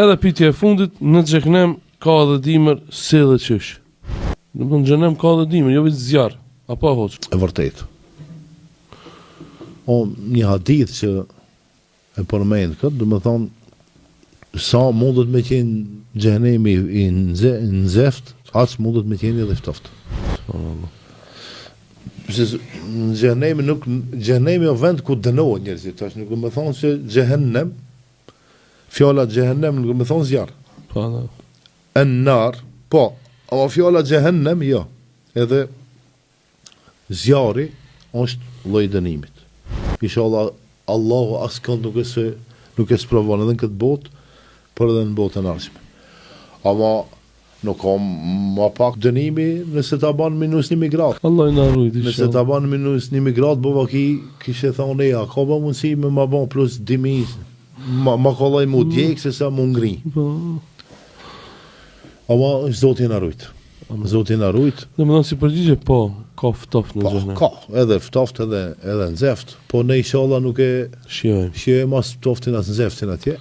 Edhe pyetja e fundit, në xhehenem ka edhe dimër si dhe qysh. Në xhehenem ka edhe dimër, jo vetë zjarr, apo hoç. E vërtet. Një hadith që e përmend këtë, do të thonë sa mundet me qenë xhehenemi i nxeft, aq mundet me qenë edhe ftoft. Në xhehenemi o vend ku dënohen njerëzit, tash nuk do të thonë se xhehenem, fjala xhehenem nuk do të thonë zjarr. Po. En-nar, po, ama fjala xhehenem jo. Edhe zjarri është lloj dënimit. Inshallah Allahu askënd nuk e sprovon edhe në këtë botë, por edhe në botën e ardhshme. Ama nuk ka më pak dënimi nëse ta bën minus 1 gradë. Allah na ruaj. Nëse ta bën minus 1 gradë, bova kishe thonë ja, ka ba mundësi me ma bën plus 1000, ma kollaj mu djek se sa mu ngri. Ama Zoti na ruaj. Zoti na ruaj. Domethënë si përgjigje po, ka ftoft në xhenem. Ka, edhe ftoft edhe nxeft, po ne inshallah nuk e shijojmë. Shijojmë as ftoftin as nxeftin atje.